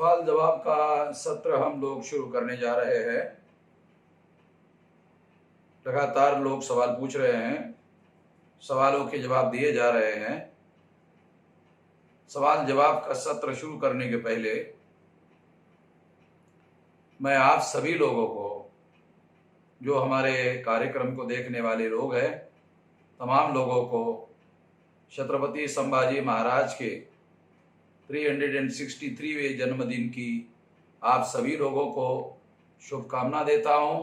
सवाल जवाब का सत्र हम लोग शुरू करने जा रहे हैं। लगातार लोग सवाल पूछ रहे हैं, सवालों के जवाब दिए जा रहे हैं। सवाल जवाब का सत्र शुरू करने के पहले मैं आप सभी लोगों को, जो हमारे कार्यक्रम को देखने वाले लोग हैं, तमाम लोगों को छत्रपति संभाजी महाराज के 363वें जन्मदिन की आप सभी लोगों को शुभकामना देता हूं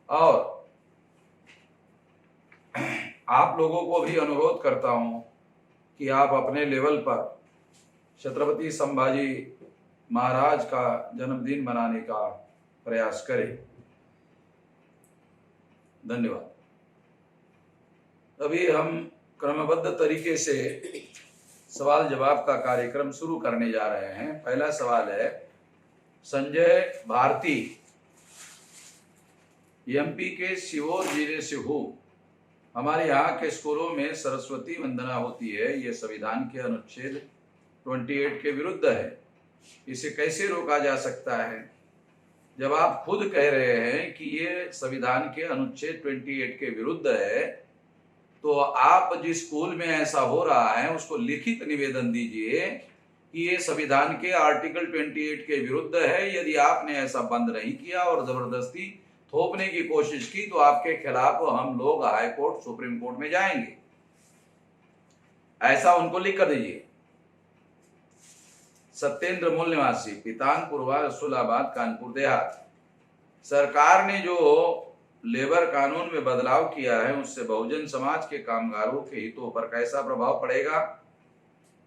और आप लोगों को भी अनुरोध करता हूं कि आप अपने लेवल पर छत्रपति संभाजी महाराज का जन्मदिन मनाने का प्रयास करें। धन्यवाद। अभी हम क्रमबद्ध तरीके से सवाल जवाब का कार्यक्रम शुरू करने जा रहे हैं। पहला सवाल है, संजय भारती एमपी के सीहोर जिले से हूँ। हमारे यहाँ के स्कूलों में सरस्वती वंदना होती है, ये संविधान के अनुच्छेद 28 के विरुद्ध है। इसे कैसे रोका जा सकता है? जब आप खुद कह रहे हैं कि ये संविधान के अनुच्छेद 28 के विरुद्ध है, तो आप जिस स्कूल में ऐसा हो रहा है उसको लिखित निवेदन दीजिए कि ये संविधान के आर्टिकल 28 के विरुद्ध है। यदि आपने ऐसा बंद नहीं किया और जबरदस्ती थोपने की कोशिश की तो आपके खिलाफ हम लोग हाई कोर्ट, सुप्रीम कोर्ट में जाएंगे। ऐसा उनको लिख कर दीजिए। सत्येंद्र मूल निवासी, पितानपुरवा, रसूलाबाद, कानपुर देहात। सरकार ने जो लेबर कानून में बदलाव किया है उससे बहुजन समाज के कामगारों के हितों पर कैसा प्रभाव पड़ेगा?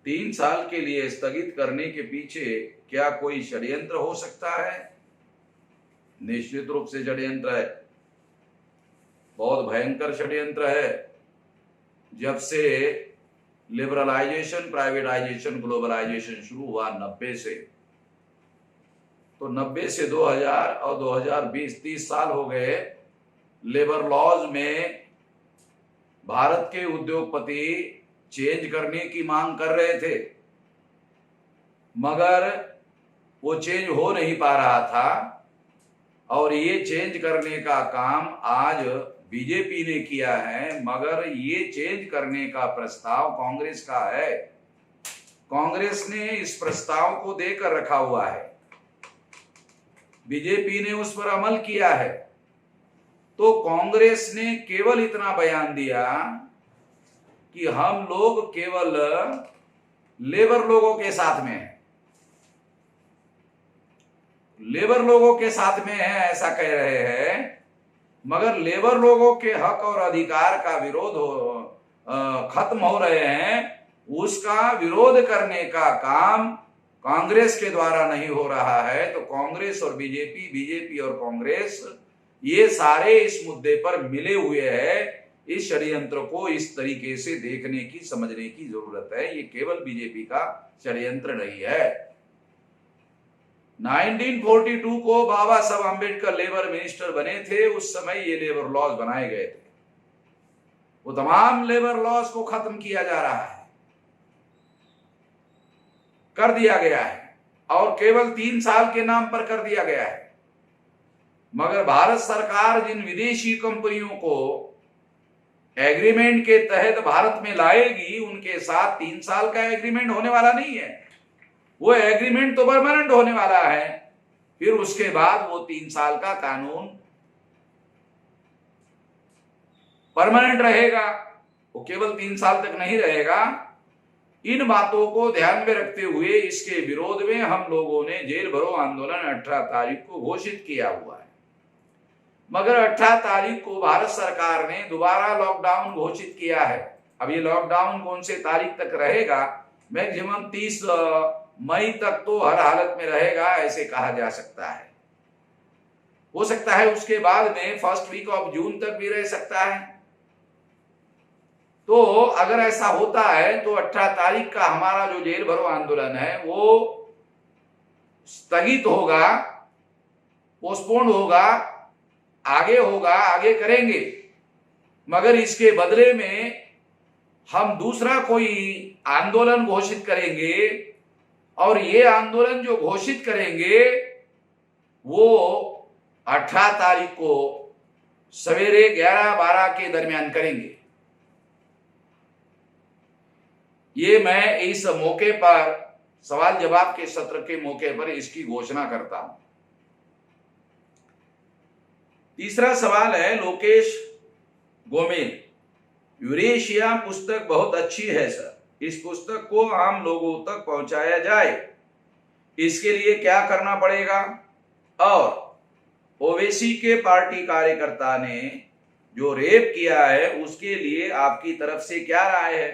3 साल के लिए स्थगित करने के पीछे क्या कोई षड्यंत्र हो सकता है? निश्चित रूप से षड्यंत्र है, बहुत भयंकर षड्यंत्र है। जब से लिबरलाइजेशन, प्राइवेटाइजेशन, ग्लोबलाइजेशन शुरू हुआ 90 से, तो 90 से 2000 और 2020 30 साल हो गए। लेबर लॉज में भारत के उद्योगपति चेंज करने की मांग कर रहे थे, मगर वो चेंज हो नहीं पा रहा था और ये चेंज करने का काम आज बीजेपी ने किया है। मगर ये चेंज करने का प्रस्ताव कांग्रेस का है। कांग्रेस ने इस प्रस्ताव को देकर रखा हुआ है, बीजेपी ने उस पर अमल किया है। तो कांग्रेस ने केवल इतना बयान दिया कि हम लोग केवल लेबर लोगों के साथ में हैं, लेबर लोगों के साथ में है, ऐसा कह रहे हैं। मगर लेबर लोगों के हक और अधिकार का विरोध खत्म हो रहे हैं, उसका विरोध करने का काम कांग्रेस के द्वारा नहीं हो रहा है। तो कांग्रेस और बीजेपी, बीजेपी और कांग्रेस, ये सारे इस मुद्दे पर मिले हुए हैं। इस षड्यंत्र को इस तरीके से देखने की, समझने की जरूरत है। ये केवल बीजेपी का षड्यंत्र नहीं है। 1942 को बाबा साहब अम्बेडकर लेबर मिनिस्टर बने थे, उस समय ये लेबर लॉज बनाए गए थे। वो तमाम लेबर लॉज को खत्म किया जा रहा है, कर दिया गया है, और केवल 3 साल के नाम पर कर दिया गया है। मगर भारत सरकार जिन विदेशी कंपनियों को एग्रीमेंट के तहत भारत में लाएगी, उनके साथ 3 साल का एग्रीमेंट होने वाला नहीं है। वो एग्रीमेंट तो परमानेंट होने वाला है। फिर उसके बाद वो 3 साल का कानून परमानेंट रहेगा, वो केवल 3 साल तक नहीं रहेगा। इन बातों को ध्यान में रखते हुए इसके विरोध में हम लोगों ने जेल भरो आंदोलन 18 तारीख को घोषित किया हुआ है। मगर 18 तारीख को भारत सरकार ने दोबारा लॉकडाउन घोषित किया है। अब ये लॉकडाउन कौन से तारीख तक रहेगा? मैक्सिमम 30 मई तक तो हर हालत में रहेगा, ऐसे कहा जा सकता है। हो सकता है उसके बाद में फर्स्ट वीक ऑफ जून तक भी रह सकता है। तो अगर ऐसा होता है तो 18 तारीख का हमारा जो जेल भरो आंदोलन है वो स्थगित होगा, पोस्टपोन्ड होगा, आगे करेंगे। मगर इसके बदले में हम दूसरा कोई आंदोलन घोषित करेंगे और ये आंदोलन जो घोषित करेंगे वो 18 तारीख को सवेरे 11-12 के दरमियान करेंगे। ये मैं इस मौके पर सवाल जवाब के सत्र के मौके पर इसकी घोषणा करता हूं। तीसरा सवाल है लोकेश गोमेल, यूरेशिया पुस्तक बहुत अच्छी है सर, इस पुस्तक को आम लोगों तक पहुंचाया जाए, इसके लिए क्या करना पड़ेगा? और ओवैसी के पार्टी कार्यकर्ता ने जो रेप किया है उसके लिए आपकी तरफ से क्या राय है?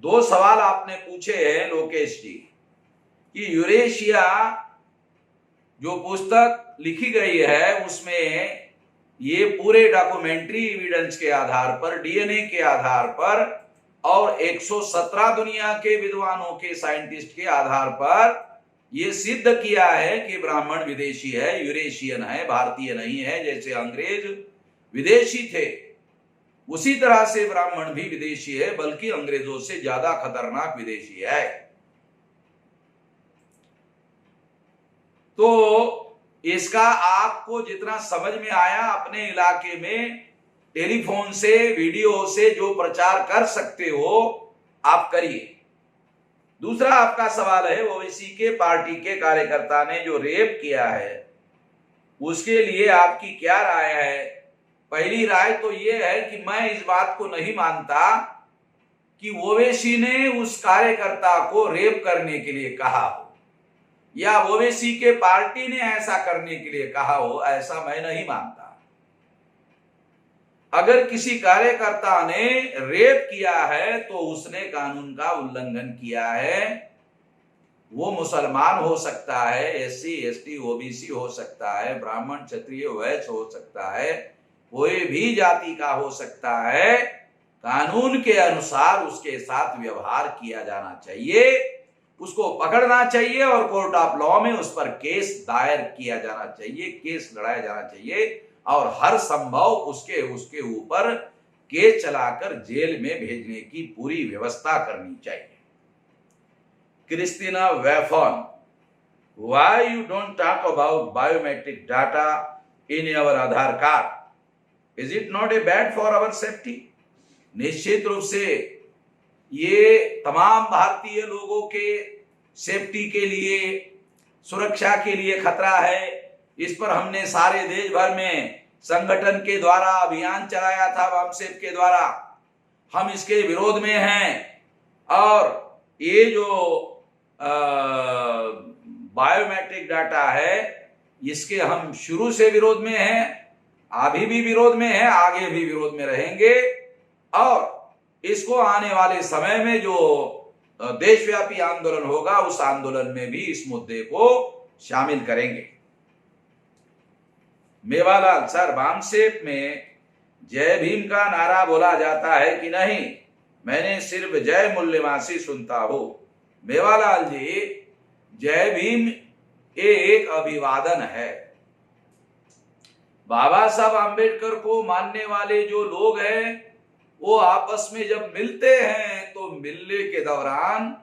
2 सवाल आपने पूछे हैं लोकेश जी कि यूरेशिया जो पुस्तक लिखी गई है उसमें ये पूरे डॉक्यूमेंट्री एविडेंस के आधार पर, डीएनए के आधार पर और 117 दुनिया के विद्वानों के साइंटिस्ट के आधार पर ये सिद्ध किया है कि ब्राह्मण विदेशी है, यूरेशियन है, भारतीय नहीं है। जैसे अंग्रेज विदेशी थे उसी तरह से ब्राह्मण भी विदेशी है, बल्कि अंग्रेजों से ज्यादा खतरनाक विदेशी है। तो इसका आपको जितना समझ में आया अपने इलाके में टेलीफोन से, वीडियो से जो प्रचार कर सकते हो आप करिए। दूसरा आपका सवाल है ओवैसी के पार्टी के कार्यकर्ता ने जो रेप किया है उसके लिए आपकी क्या राय है? पहली राय तो यह है कि मैं इस बात को नहीं मानता कि ओवैसी ने उस कार्यकर्ता को रेप करने के लिए कहा हो या ओवैसी के पार्टी ने ऐसा करने के लिए कहा हो, ऐसा मैं नहीं मानता। अगर किसी कार्यकर्ता ने रेप किया है तो उसने कानून का उल्लंघन किया है। वो मुसलमान हो सकता है, एससी एसटी ओबीसी हो सकता है, ब्राह्मण क्षत्रिय वैश्य हो सकता है, कोई भी जाति का हो सकता है। कानून के अनुसार उसके साथ व्यवहार किया जाना चाहिए, उसको पकड़ना चाहिए और कोर्ट ऑफ लॉ में उस पर केस दायर किया जाना चाहिए, केस लड़ाया जाना चाहिए और हर संभव उसके ऊपर केस चलाकर जेल में भेजने की पूरी व्यवस्था करनी चाहिए। क्रिस्टीना वेफॉन, why you don't talk about biometric data in your Aadhaar card? Is it not a bad for our safety? निश्चित रूप से ये तमाम भारतीय लोगों के सेफ्टी के लिए, सुरक्षा के लिए खतरा है। इस पर हमने सारे देश भर में संगठन के द्वारा अभियान चलाया था, वामसेफ के द्वारा। हम इसके विरोध में हैं और ये जो बायोमेट्रिक डाटा है इसके हम शुरू से विरोध में हैं, अभी भी विरोध में हैं, आगे भी विरोध में रहेंगे और इसको आने वाले समय में जो देशव्यापी आंदोलन होगा उस आंदोलन में भी इस मुद्दे को शामिल करेंगे। मेवालाल सर, वामसेफ में जय भीम का नारा बोला जाता है कि नहीं? मैंने सिर्फ जय मूल्यवासी सुनता हूं। मेवालाल जी, जय भीम एक अभिवादन है। बाबा साहब आंबेडकर को मानने वाले जो लोग हैं वो आपस में जब मिलते हैं तो मिलने के दौरान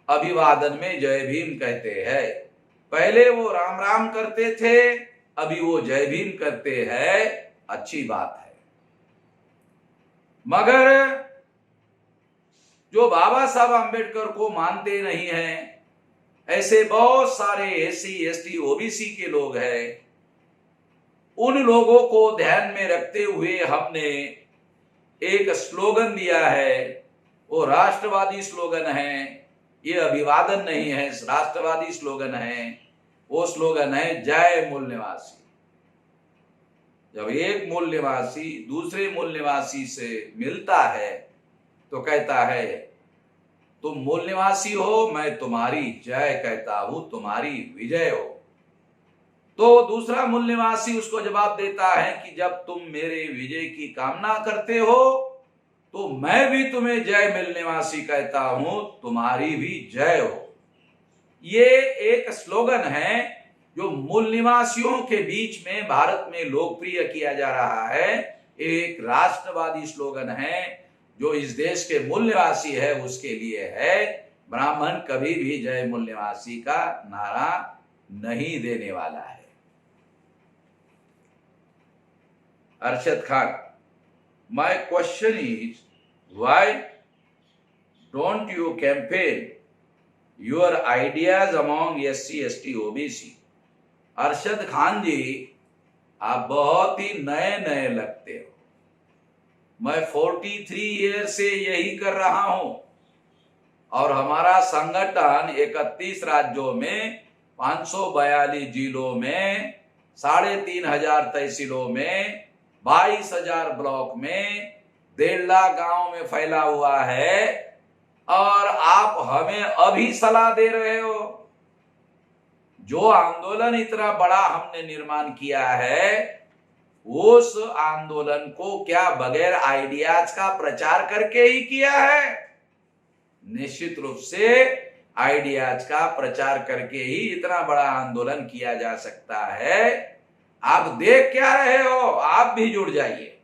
अभिवादन में जय भीम कहते हैं। पहले वो राम राम करते थे, अभी वो जय भीम करते हैं, अच्छी बात है। मगर जो बाबा साहब आंबेडकर को मानते नहीं हैं, ऐसे बहुत सारे एससी एसटी ओबीसी के लोग हैं, उन लोगों को ध्यान में रखते हुए हमने एक स्लोगन दिया है। वो राष्ट्रवादी स्लोगन है, ये अभिवादन नहीं है, राष्ट्रवादी स्लोगन है। वो स्लोगन है जय मूल निवासी। जब एक मूल निवासी दूसरे मूल निवासी से मिलता है तो कहता है तुम मूल निवासी हो, मैं तुम्हारी जय कहता हूं, तुम्हारी विजय हो। तो दूसरा मूल निवासी उसको जवाब देता है कि जब तुम मेरे विजय की कामना करते हो तो मैं भी तुम्हें जय मूल निवासी कहता हूं, तुम्हारी भी जय हो। ये एक स्लोगन है जो मूल निवासियों के बीच में भारत में लोकप्रिय किया जा रहा है। एक राष्ट्रवादी स्लोगन है जो इस देश के मूल निवासी है उसके लिए है ब्राह्मण कभी भी जय मूल निवासी का नारा नहीं देने वाला है। Arshad Khan, my question is, why don't you campaign your ideas among SC, ST, OBC? Arshad Khan जी, आप बहुत ही नए नए लगते हो। मैं 43 ईयर से यही कर रहा हूं और हमारा संगठन 31 राज्यों में 542 जिलों में 3500 तहसीलों में 22,000 ब्लॉक में 1.5 लाख गांव में फैला हुआ है और आप हमें अभी सलाह दे रहे हो। जो आंदोलन इतना बड़ा हमने निर्माण किया है, उस आंदोलन को क्या बगैर आइडियाज का प्रचार करके ही किया है? निश्चित रूप से आइडियाज का प्रचार करके ही इतना बड़ा आंदोलन किया जा सकता है। आप देख क्या रहे हो? आप भी जुड़ जाइए।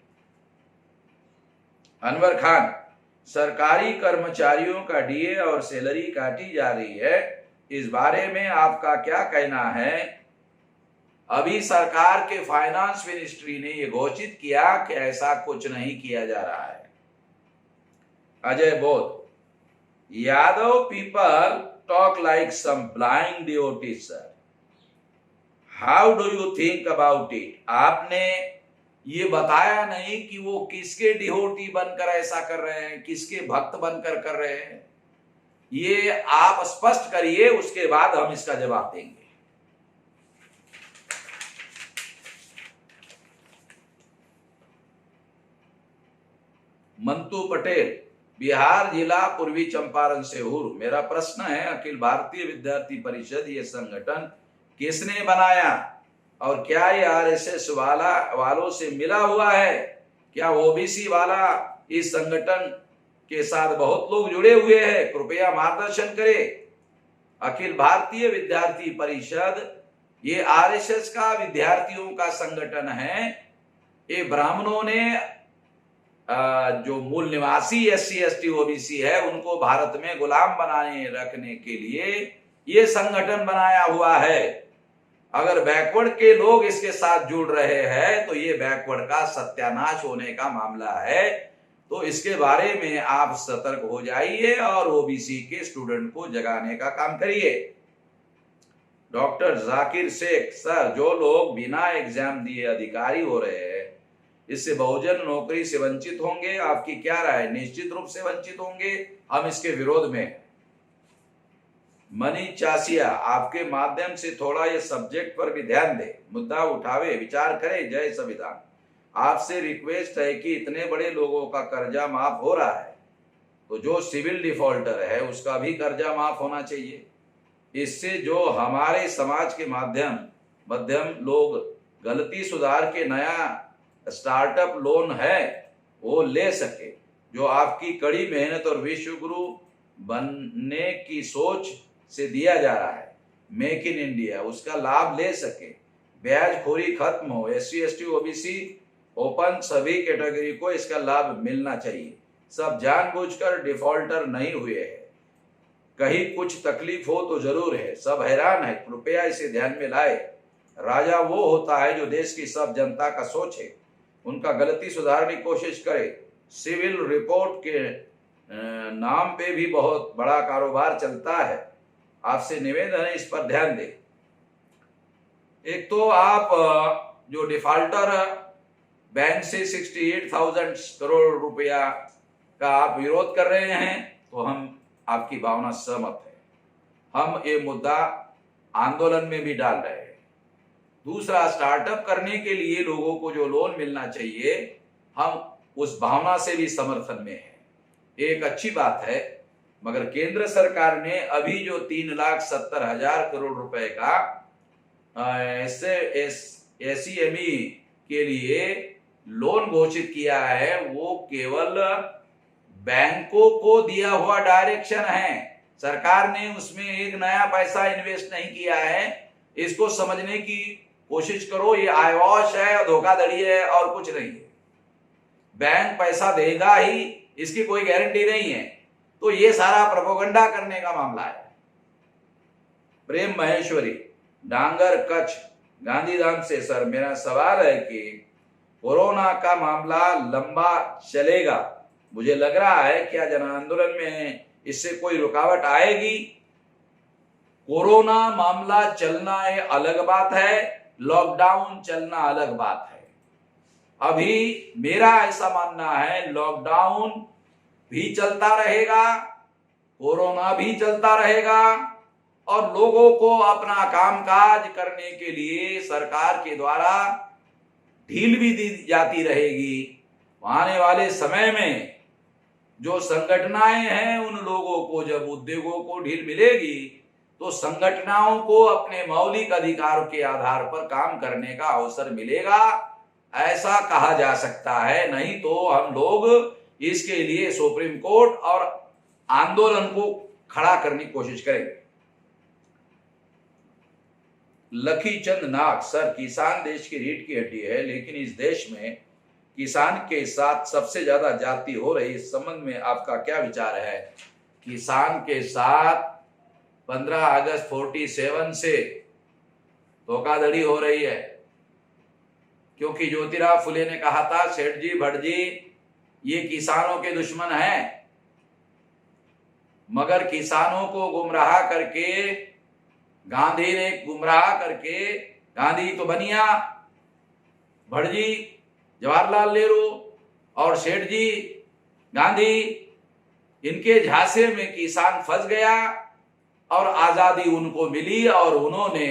अनवर खान, सरकारी कर्मचारियों का डीए और सैलरी काटी जा रही है, इस बारे में आपका क्या कहना है? अभी सरकार के फाइनेंस मिनिस्ट्री ने यह घोषित किया कि ऐसा कुछ नहीं किया जा रहा है। अजय बोध, Yadav people talk like some blind devotees, sir. How do you think about it? आपने ये बताया नहीं कि वो किसके डिवोटी बनकर ऐसा कर रहे हैं, किसके भक्त बनकर कर रहे हैं। ये आप स्पष्ट करिए, उसके बाद हम इसका जवाब देंगे। मंतू पटेल, बिहार जिला पूर्वी चंपारण से हूँ। मेरा प्रश्न है, अखिल भारतीय विद्यार्थी परिषद ये संगठन किसने बनाया और क्या ये आरएसएस वालों से मिला हुआ है? क्या ओबीसी वाला इस संगठन के साथ बहुत लोग जुड़े हुए हैं? कृपया मार्गदर्शन करें। अखिल भारतीय विद्यार्थी परिषद ये आरएसएस का विद्यार्थियों का संगठन है। ये ब्राह्मणों ने जो मूल निवासी एससी एसटी ओबीसी है उनको भारत में गुलाम बनाने रखने के लिए ये संगठन बनाया हुआ है। अगर बैकवर्ड के लोग इसके साथ जुड़ रहे हैं तो ये बैकवर्ड का सत्यानाश होने का मामला है। तो इसके बारे में आप सतर्क हो जाइए और ओबीसी के स्टूडेंट को जगाने का काम करिए। डॉक्टर जाकिर शेख, सर जो लोग बिना एग्जाम दिए अधिकारी हो रहे हैं, इससे बहुजन नौकरी से वंचित होंगे। आपकी क्या राय? निश्चित रूप से वंचित होंगे, हम इसके विरोध में। मनी चासिया, आपके माध्यम से थोड़ा ये सब्जेक्ट पर भी ध्यान दे, मुद्दा उठावे, विचार करें। जय संविधान। आपसे रिक्वेस्ट है कि इतने बड़े लोगों का कर्जा माफ हो रहा है तो जो सिविल डिफॉल्टर है उसका भी कर्जा माफ होना चाहिए। इससे जो हमारे समाज के मध्यम लोग गलती सुधार के नया स्टार्टअप लोन है वो ले सके, जो आपकी कड़ी मेहनत और विश्व गुरु बनने की सोच से दिया जा रहा है, मेक इन इंडिया, उसका लाभ ले सके। ब्याजखोरी खत्म हो, एससी एसटी ओबीसी ओपन सभी कैटेगरी को इसका लाभ मिलना चाहिए। सब जानबूझकर डिफॉल्टर नहीं हुए हैं, कहीं कुछ तकलीफ हो तो जरूर है, सब हैरान है, कृपया इसे ध्यान में लाए। राजा वो होता है जो देश की सब जनता का सोचे, उनका गलती सुधारने की कोशिश करे। सिविल रिपोर्ट के नाम पे भी बहुत बड़ा कारोबार चलता है, आपसे निवेदन है इस पर ध्यान दें। एक तो आप जो डिफॉल्टर बैंक से 68,000 करोड़ रुपया का आप विरोध कर रहे हैं तो हम आपकी भावना सहमत है, हम ये मुद्दा आंदोलन में भी डाल रहे हैं। दूसरा, स्टार्टअप करने के लिए लोगों को जो लोन मिलना चाहिए हम उस भावना से भी समर्थन में है, एक अच्छी बात है। मगर केंद्र सरकार ने अभी जो 3,70,000 करोड़ रुपए का एसईएमई के लिए लोन घोषित किया है वो केवल बैंकों को दिया हुआ डायरेक्शन है। सरकार ने उसमें एक नया पैसा इन्वेस्ट नहीं किया है। इसको समझने की कोशिश करो, ये आयवॉश है, धोखाधड़ी है और कुछ नहीं है। बैंक पैसा देगा ही, इसकी कोई गारंटी नहीं है। तो ये सारा प्रोपेगेंडा करने का मामला है। प्रेम महेश्वरी, डांगर, कच्छ, गांधीधाम से, सर मेरा सवाल है कि कोरोना का मामला लंबा चलेगा, मुझे लग रहा है क्या जन आंदोलन में इससे कोई रुकावट आएगी? कोरोना मामला चलना ये अलग बात है, लॉकडाउन चलना अलग बात है। अभी मेरा ऐसा मानना है लॉकडाउन भी चलता रहेगा, कोरोना भी चलता रहेगा, और लोगों को अपना कामकाज करने के लिए सरकार के द्वारा ढील भी दी जाती रहेगी। आने वाले समय में जो संगठनाएं हैं उन लोगों को जब उद्योगों को ढील मिलेगी तो संगठनाओं को अपने मौलिक अधिकारों के आधार पर काम करने का अवसर मिलेगा, ऐसा कहा जा सकता है। नहीं तो हम लोग इसके लिए सुप्रीम कोर्ट और आंदोलन को खड़ा करने की कोशिश करेंगे। लखी चंद नाग, सर किसान देश की रीढ़ की हड्डी है, लेकिन इस देश में किसान के साथ सबसे ज्यादा जाति हो रही, इस संबंध में आपका क्या विचार है? किसान के साथ 15 अगस्त 47 से धोखाधड़ी हो रही है, क्योंकि ज्योतिराव फुले ने कहा था सेठ जी भट्ट जी ये किसानों के दुश्मन हैं, मगर किसानों को गुमराह करके गांधी ने गुमराह करके, गांधी तो बनिया, भट्ट जी जवाहरलाल नेहरू और सेठ जी गांधी, इनके झांसे में किसान फंस गया और आजादी उनको मिली, और उन्होंने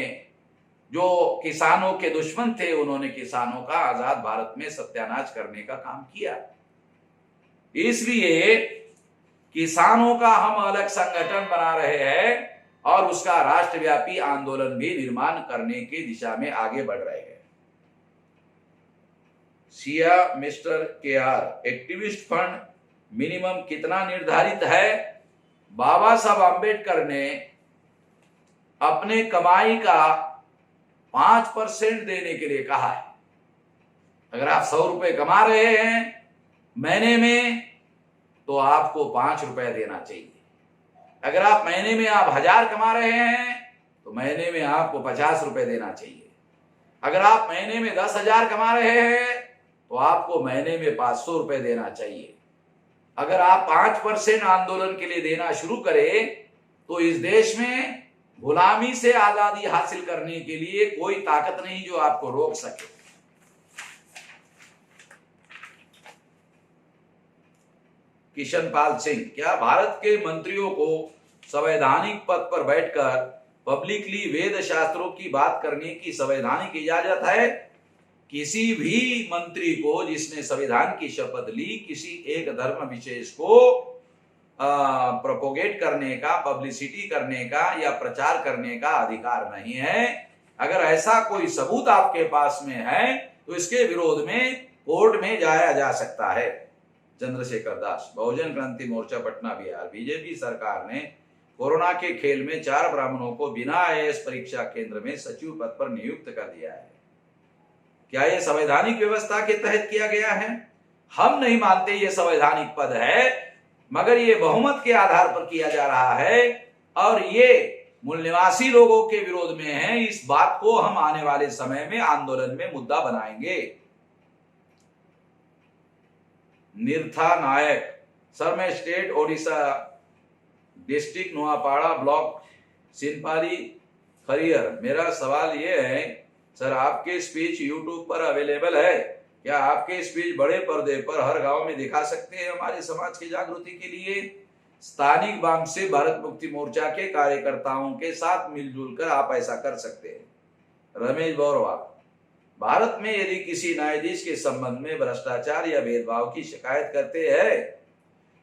जो किसानों के दुश्मन थे उन्होंने किसानों का आजाद भारत में सत्यानाश करने का काम किया। इसलिए किसानों का हम अलग संगठन बना रहे हैं और उसका राष्ट्रव्यापी आंदोलन भी निर्माण करने की दिशा में आगे बढ़ रहे हैं। Siya mister KR, activist fund minimum कितना निर्धारित है? बाबा साहब आम्बेडकर ने अपने कमाई का 5% देने के लिए कहा है। अगर आप 100 रुपए कमा रहे हैं महीने में तो आपको 5 रुपए देना चाहिए। अगर आप महीने में आप 1000 कमा रहे हैं तो महीने में आपको 50 रुपए देना चाहिए। अगर आप महीने में 10,000 कमा रहे हैं तो आपको महीने में 500 रुपए देना चाहिए। अगर आप 5% आंदोलन के लिए देना शुरू करें तो इस देश में गुलामी से आजादी हासिल करने के लिए कोई ताकत नहीं जो आपको रोक सके। किशन पाल सिंह, क्या भारत के मंत्रियों को संवैधानिक पद पर बैठकर पब्लिकली वेद शास्त्रों की बात करने की संवैधानिक इजाजत है? किसी भी मंत्री को जिसने संविधान की शपथ ली किसी एक धर्म विशेष को प्रोपोगेट करने का, पब्लिसिटी करने का या प्रचार करने का अधिकार नहीं है। अगर ऐसा कोई सबूत आपके पास में है तो इसके विरोध में कोर्ट में जाया जा सकता है। चंद्रशेखर दास, बहुजन क्रांति मोर्चा पटना बिहार, बीजेपी सरकार ने कोरोना के खेल में 4 ब्राह्मणों को बिना IAS परीक्षा केंद्र में सचिव पद पर नियुक्त कर दिया है। क्या यह संवैधानिक व्यवस्था के तहत किया गया है? हम नहीं मानते ये संवैधानिक पद है, मगर ये बहुमत के आधार पर किया जा रहा है और ये मूल निवासी लोगों के विरोध में है। इस बात को हम आने वाले समय में आंदोलन में मुद्दा बनाएंगे। निर्था नायक, सर मैं state Odisha district Nuapada block Sinapali Khariar, मेरा सवाल ये है सर आपके स्पीच यूट्यूब पर अवेलेबल है, क्या आपके स्पीच बड़े पर्दे पर हर गांव में दिखा सकते हैं हमारे समाज की जागृति के लिए? स्थानिक बांग से भारत मुक्ति मोर्चा के कार्यकर्ताओं के साथ मिलजुल कर आप ऐसा कर सकते हैं। रमेश बोरवा, भारत में यदि किसी न्यायाधीश के संबंध में भ्रष्टाचार या भेदभाव की शिकायत करते हैं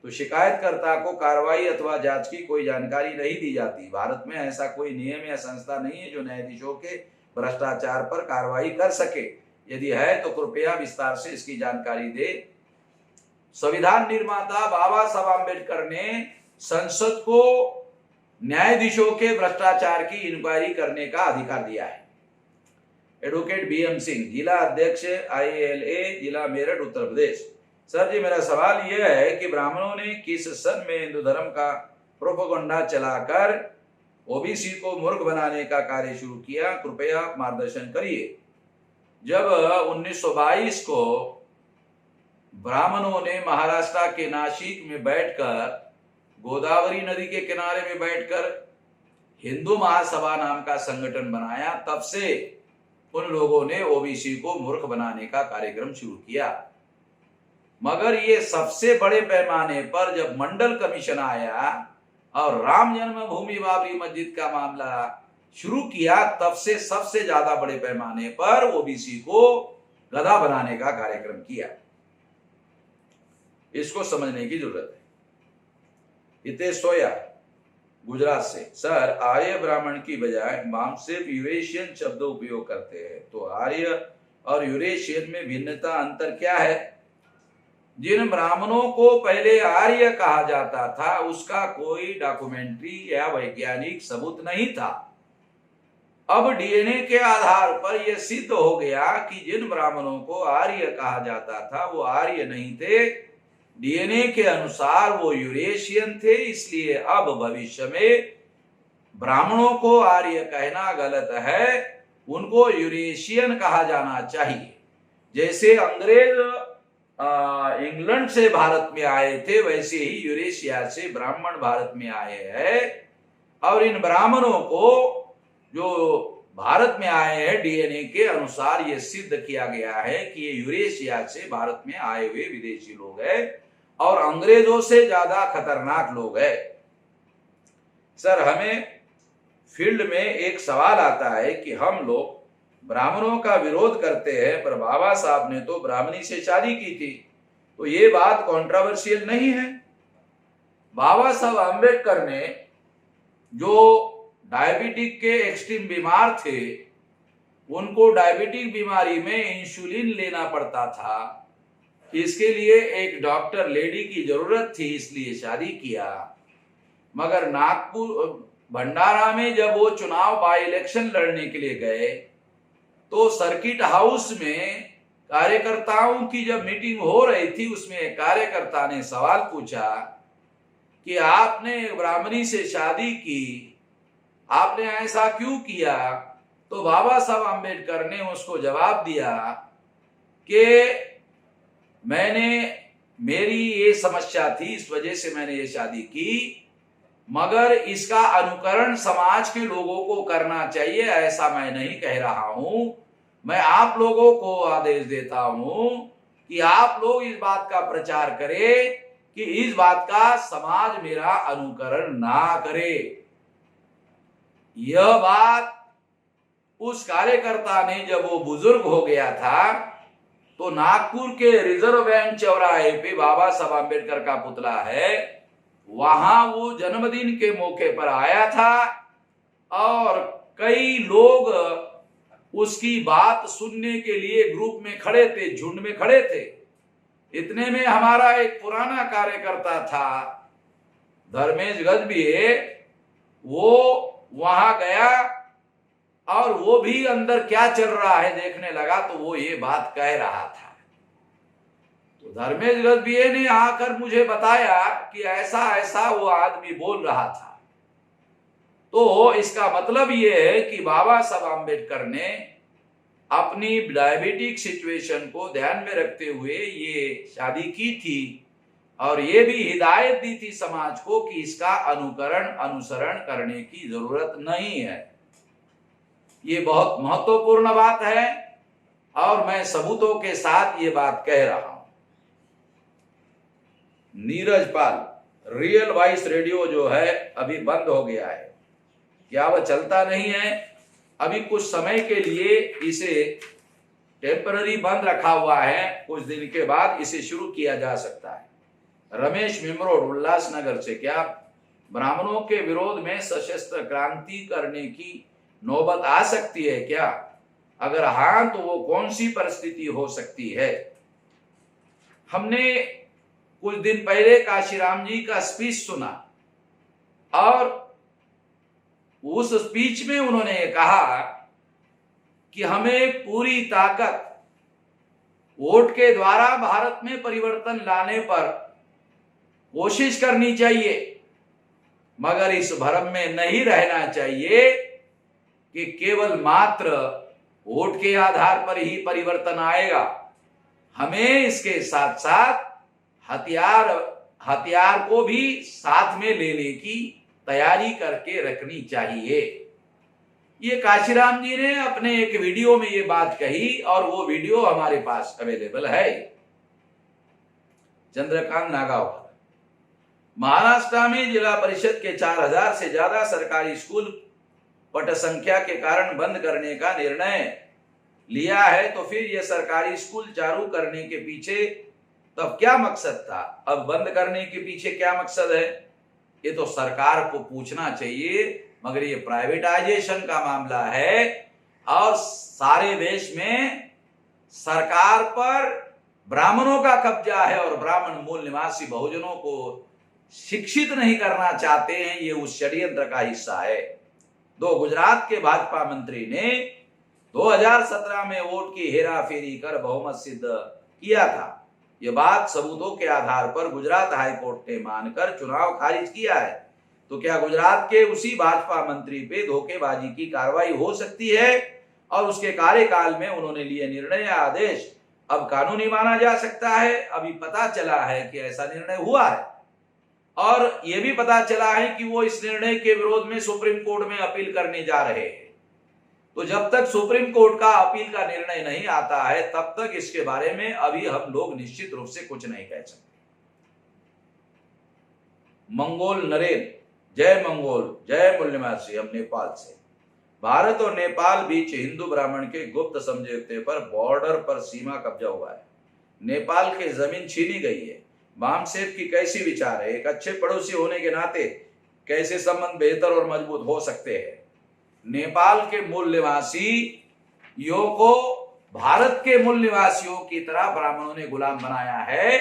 तो शिकायतकर्ता को कार्रवाई अथवा जांच की कोई जानकारी नहीं दी जाती। भारत में ऐसा कोई नियम या संस्था नहीं है जो न्यायाधीशों के भ्रष्टाचार पर कार्रवाई कर सके। यदि है तो कृपया विस्तार से इसकी जानकारी दे। संविधान निर्माता बाबा साहब आम्बेडकर ने संसद को न्यायाधीशों के भ्रष्टाचार की इंक्वायरी करने का अधिकार दिया है। एडवोकेट BM सिंह, जिला अध्यक्ष IALA जिला मेरठ उत्तर प्रदेश, सर जी, मेरा सवाल यह है कि ब्राह्मणों ने किस सन में हिंदू धर्म का प्रोपेगेंडा चलाकर ओबीसी को मूर्ख बनाने का कार्य शुरू किया? कृपया आप मार्गदर्शन करिए। जब 1922 को ब्राह्मणों ने महाराष्ट्र के नासिक में बैठकर, गोदावरी नदी के किनारे में बैठकर हिंदू महासभा नाम का संगठन बनाया, तब से उन लोगों ने ओबीसी को मूर्ख बनाने का कार्यक्रम शुरू किया। मगर ये सबसे बड़े पैमाने पर जब मंडल कमीशन आया और राम जन्मभूमि बाबरी मस्जिद का मामला शुरू किया, तब से सबसे ज्यादा बड़े पैमाने पर ओबीसी को गधा बनाने का कार्यक्रम किया। इसको समझने की जरूरत है। हितेश सोया गुजरात से, सर आर्य ब्राह्मण की बजाय हम सिर्फ यूरेशियन शब्द उपयोग करते हैं, तो आर्य और यूरेशियन में भिन्नता, अंतर क्या है? जिन ब्राह्मणों को पहले आर्य कहा जाता था उसका कोई डॉक्यूमेंट्री या वैज्ञानिक सबूत नहीं था। अब डीएनए के आधार पर यह सिद्ध हो गया कि जिन ब्राह्मणों को आर्य कहा जाता था वो आर्य नहीं थे, डीएनए के अनुसार वो यूरेशियन थे। इसलिए अब भविष्य में ब्राह्मणों को आर्य कहना गलत है, उनको यूरेशियन कहा जाना चाहिए। जैसे अंग्रेज इंग्लैंड से भारत में आए थे, वैसे ही यूरेशिया से ब्राह्मण भारत में आए हैं। और इन ब्राह्मणों को जो भारत में आए हैं, डीएनए के अनुसार ये सिद्ध किया गया है कि ये यूरेशिया से भारत में आए हुए विदेशी लोग हैं और अंग्रेजों से ज्यादा खतरनाक लोग हैं। सर, हमें फील्ड में एक सवाल आता है कि हम लोग ब्राह्मणों का विरोध करते हैं, पर बाबा साहब ने तो ब्राह्मणी से शादी की थी, तो ये बात कंट्रोवर्शियल नहीं है। बाबा साहब अम्बेडकर ने जो डायबिटिक के एक्सट्रीम बीमार थे, उनको डायबिटिक बीमारी में इंसुलिन लेना पड़ता था, इसके लिए एक डॉक्टर लेडी की जरूरत थी, इसलिए शादी किया। मगर नागपुर भंडारा में जब वो चुनाव बाई इलेक्शन लड़ने के लिए गए तो सर्किट हाउस में कार्यकर्ताओं की जब मीटिंग हो रही थी, उसमें कार्यकर्ता ने सवाल पूछा कि आपने ब्राह्मणी से शादी की, आपने ऐसा क्यों किया? तो बाबा साहब अम्बेडकर ने उसको जवाब दिया कि मेरी ये समस्या थी, इस वजह से मैंने ये शादी की, मगर इसका अनुकरण समाज के लोगों को करना चाहिए, ऐसा मैं नहीं कह रहा हूं। मैं आप लोगों को आदेश देता हूं कि आप लोग इस बात का प्रचार करें कि इस बात का समाज मेरा अनुकरण ना करे। यह बात उस कार्यकर्ता ने, जब वो बुजुर्ग हो गया था, तो नागपुर के रिजर्व बैंक चौराहे पे बाबा साहब अम्बेडकर का पुतला है, वहां वो जन्मदिन के मौके पर आया था और कई लोग उसकी बात सुनने के लिए ग्रुप में खड़े थे, झुंड में खड़े थे। इतने में हमारा एक पुराना कार्यकर्ता था धर्मेश गजबीये, वो वहां गया और वो भी अंदर क्या चल रहा है देखने लगा, तो वो ये बात कह रहा था। तो धर्मेश गजबीये ने आकर मुझे बताया कि ऐसा ऐसा वो आदमी बोल रहा था। तो इसका मतलब ये है कि बाबा साहब अम्बेडकर ने अपनी डायबिटिक सिचुएशन को ध्यान में रखते हुए ये शादी की थी और ये भी हिदायत दी थी समाज को कि इसका अनुसरण करने की जरूरत नहीं है। ये बहुत महत्वपूर्ण बात है और मैं सबूतों के साथ ये बात कह रहा हूं। नीरज पाल, रियल वॉइस रेडियो जो है अभी बंद हो गया है, क्या वह चलता नहीं है? अभी कुछ समय के लिए इसे टेम्पररी बंद रखा हुआ है, कुछ दिन के बाद इसे शुरू किया जा सकता है। रमेश मिमरोड उल्लासनगर से, क्या ब्राह्मणों के विरोध में सशस्त्र क्रांति करने की नौबत आ सकती है क्या? अगर हाँ, तो वो कौन सी परिस्थिति हो सकती है? हमने कुछ दिन पहले काशीराम जी का स्पीच सुना और उस स्पीच में उन्होंने कहा कि हमें पूरी ताकत वोट के द्वारा भारत में परिवर्तन लाने पर कोशिश करनी चाहिए, मगर इस भ्रम में नहीं रहना चाहिए कि केवल मात्र वोट के आधार पर ही परिवर्तन आएगा। हमें इसके साथ साथ हथियार को भी साथ में लेने की तैयारी करके रखनी चाहिए। ये काशीराम जी ने अपने एक वीडियो में ये बात कही और वो वीडियो हमारे पास अवेलेबल है। चंद्रकांत नागावकर, महाराष्ट्र में जिला परिषद के 4000 से ज्यादा सरकारी स्कूल पट संख्या के कारण बंद करने का निर्णय लिया है, तो फिर यह सरकारी स्कूल चालू करने के पीछे तब क्या मकसद था? अब बंद करने के पीछे क्या मकसद है, ये तो सरकार को पूछना चाहिए। मगर ये प्राइवेटाइजेशन का मामला है और सारे देश में सरकार पर ब्राह्मणों का कब्जा है और ब्राह्मण मूल निवासी बहुजनों को शिक्षित नहीं करना चाहते हैं। ये उस षड्यंत्र का हिस्सा है। गुजरात के भाजपा मंत्री ने 2017 में वोट की हेराफेरी कर बहुमत सिद्ध किया था। यह बात सबूतों के आधार पर गुजरात हाईकोर्ट ने मानकर चुनाव खारिज किया है। तो क्या गुजरात के उसी भाजपा मंत्री पे धोखेबाजी की कार्रवाई हो सकती है और उसके कार्यकाल में उन्होंने लिए निर्णय या आदेश अब कानूनी माना जा सकता है? अभी पता चला है कि ऐसा निर्णय हुआ है और यह भी पता चला है कि वो इस निर्णय के विरोध में सुप्रीम कोर्ट में अपील करने जा रहे हैं। तो जब तक सुप्रीम कोर्ट का अपील का निर्णय नहीं आता है तब तक इसके बारे में अभी हम लोग निश्चित रूप से कुछ नहीं कह सकते। मंगोल नरेन, जय मंगोल, जय मूल निवासी, हम नेपाल से। भारत और नेपाल बीच हिंदू ब्राह्मण के गुप्त समझौते पर बॉर्डर पर सीमा कब्जा हुआ है। नेपाल की जमीन छीनी गई है। बामसेफ की कैसी विचार है? एक अच्छे पड़ोसी होने के नाते कैसे संबंध बेहतर और मजबूत हो सकते हैं? नेपाल के मूल निवासियों को भारत के मूल निवासियों की तरह ब्राह्मणों ने गुलाम बनाया है।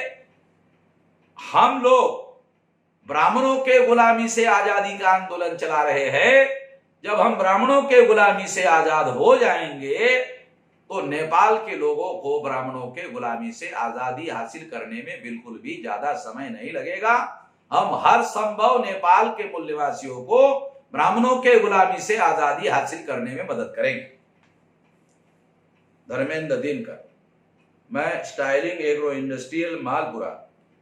हम लोग ब्राह्मणों के गुलामी से आजादी का आंदोलन चला रहे हैं। जब हम ब्राह्मणों के गुलामी से आजाद हो जाएंगे तो नेपाल के लोगों को ब्राह्मणों के गुलामी से आजादी हासिल करने में बिल्कुल भी ज्यादा समय नहीं लगेगा। हम हर संभव नेपाल के मूल निवासियों को ब्राह्मणों के गुलामी से आजादी हासिल करने में मदद करेंगे। धर्मेंद्र दिनकर, मैं स्टाइलिंग एग्रो इंडस्ट्रियल मालपुरा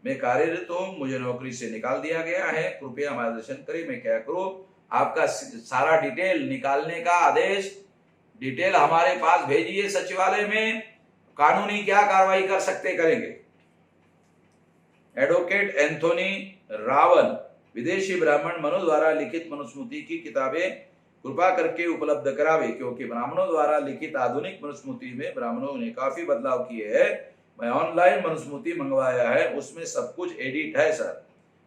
में कार्यरत हूं। मुझे नौकरी से निकाल दिया गया है, कृपया मार्गदर्शन करें, मैं क्या करूं? आपका सारा डिटेल निकालने का आदेश, डिटेल हमारे पास भेजिए सचिवालय में। कानूनी क्या कार्रवाई कर सकते करेंगे। एडवोकेट एंथोनी रावल, विदेशी ब्राह्मण मनु द्वारा लिखित मनुस्मृति की किताबें कृपा करके उपलब्ध करावे, क्योंकि ब्राह्मणों द्वारा लिखित आधुनिक मनुस्मृति में ब्राह्मणों ने काफी बदलाव किए हैं। मैं ऑनलाइन मनुस्मृति मंगवाया है, उसमें सब कुछ एडिट है सर।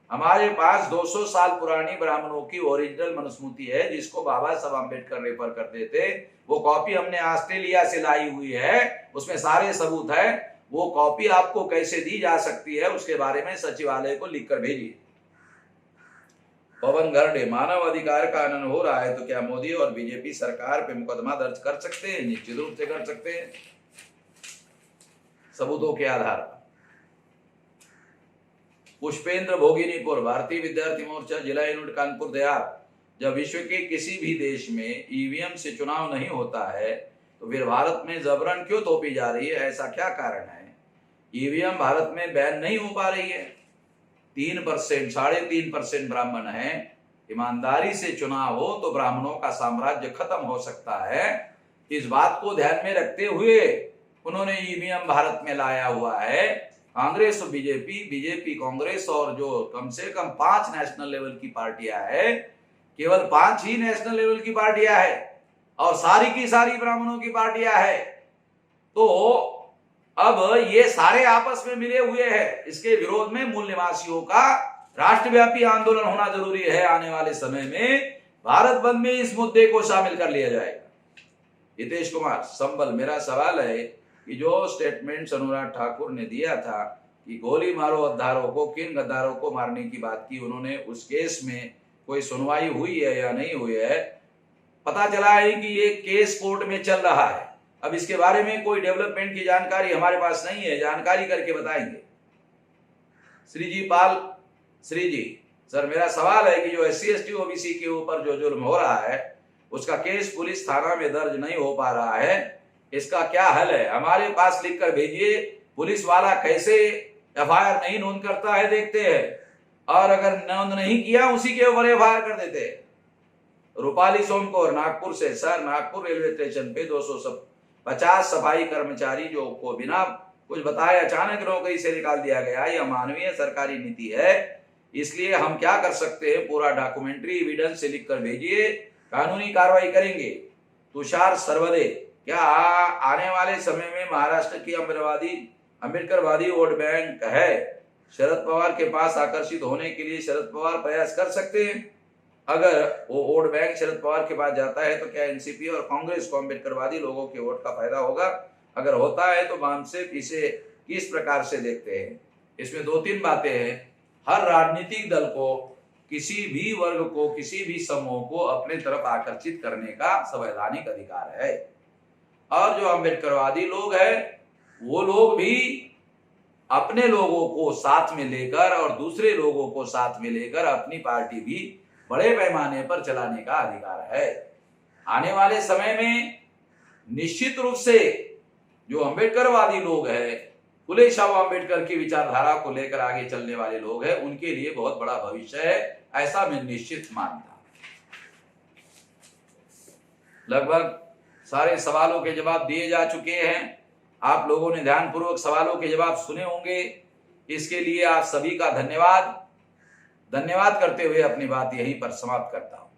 हमारे पास 200 साल पुरानी ब्राह्मणों की ओरिजिनल मनुस्मृति है जिसको बाबा साहब अम्बेडकर रेफर करते थे। वो कॉपी हमने ऑस्ट्रेलिया से लाई हुई है, उसमें सारे सबूत है। वो कॉपी आपको कैसे दी जा सकती है उसके बारे में सचिवालय को लिखकर भेजिए। पवन गर्डे, मानव अधिकार का हनन हो रहा है तो क्या मोदी और बीजेपी सरकार पे मुकदमा दर्ज कर सकते हैं? निश्चित रूप से कर सकते हैं, सबूतों के आधार पर। पुष्पेंद्र भोगिनीपुर, भारतीय विद्यार्थी मोर्चा, जिला यूनिट कानपुर देहात। जब विश्व के किसी भी देश में ईवीएम से चुनाव नहीं होता है तो फिर भारत में जबरन क्यों थोपी जा रही है? ऐसा क्या कारण है? ईवीएम भारत में बैन नहीं हो पा रही है। 3%, 3.5% ब्राह्मण हैं। ईमानदारी से चुनाव हो तो ब्राह्मणों का साम्राज्य खत्म हो सकता है। इस बात को ध्यान में रखते हुए उन्होंने ईवीएम भारत में लाया हुआ है। कांग्रेस और बीजेपी कांग्रेस और जो कम से कम 5 नेशनल लेवल की पार्टियां है, केवल 5 ही नेशनल लेवल की पार्टियां है और सारी की सारी ब्राह्मणों की पार्टियां है। तो अब ये सारे आपस में मिले हुए हैं। इसके विरोध में मूल निवासियों का राष्ट्रव्यापी आंदोलन होना जरूरी है। आने वाले समय में भारत बंद में इस मुद्दे को शामिल कर लिया जाएगा। हितेश कुमार, संबल, मेरा सवाल है कि जो स्टेटमेंट अनुराग ठाकुर ने दिया था कि गोली मारो गद्दारों को, किन गद्दारों को मारने की बात की, उन्होंने उस केस में कोई सुनवाई हुई है या नहीं हुई है? पता चला है कि ये केस कोर्ट में चल रहा है। अब इसके बारे में कोई डेवलपमेंट की जानकारी हमारे पास नहीं है, जानकारी करके बताएंगे। श्री जी सर, मेरा सवाल है कि जो SC ST OBC के ऊपर जो जुल्म हो रहा है उसका केस पुलिस थाना में दर्ज नहीं हो पा रहा है, इसका क्या हल है? हमारे पास लिख कर भेजिए। पुलिस वाला कैसे FIR नहीं नोंद करता है देखते हैं, और अगर नोंद नहीं किया उसी के ऊपर FIR कर देते हैं। रूपाली सोमकोर नागपुर से, सर नागपुर रेलवे स्टेशन पे 250 सफाई कर्मचारी जो को बिना कुछ बताए अचानक नौकरी से निकाल दिया गया। यह मानवीय सरकारी नीति है, इसलिए हम क्या कर सकते हैं? पूरा डॉक्यूमेंट्री एविडेंस से लिखकर भेजिए, कानूनी कार्रवाई करेंगे। तुषार सरवदे, क्या आने वाले समय में महाराष्ट्र की अम्बेडकरवादी वोट बैंक है, शरद पवार के पास आकर्षित होने के लिए शरद पवार प्रयास कर सकते हैं? अगर वो वोट बैंक शरद पवार के पास जाता है तो क्या NCP और कांग्रेस को अम्बेडकरवादी लोगों के वोट का फायदा होगा? अगर होता है तो मानसिक इसे किस प्रकार से देखते हैं? इसमें 2-3 बातें हैं। हर राजनीतिक दल को, किसी भी वर्ग को, किसी भी समूह को अपने तरफ आकर्षित करने का संवैधानिक अधिकार है। और जो अम्बेडकरवादी लोग हैं वो लोग भी अपने लोगों को साथ में लेकर और दूसरे लोगों को साथ में लेकर अपनी पार्टी भी बड़े पैमाने पर चलाने का अधिकार है। आने वाले समय में निश्चित रूप से जो अम्बेडकरवादी लोग हैं, फुले शाह अम्बेडकर की विचारधारा को लेकर आगे चलने वाले लोग हैं, उनके लिए बहुत बड़ा भविष्य है, ऐसा मैं निश्चित मानता। लगभग सारे सवालों के जवाब दिए जा चुके हैं। आप लोगों ने ध्यानपूर्वक सवालों के जवाब सुने होंगे, इसके लिए आप सभी का धन्यवाद करते हुए अपनी बात यहीं पर समाप्त करता हूं।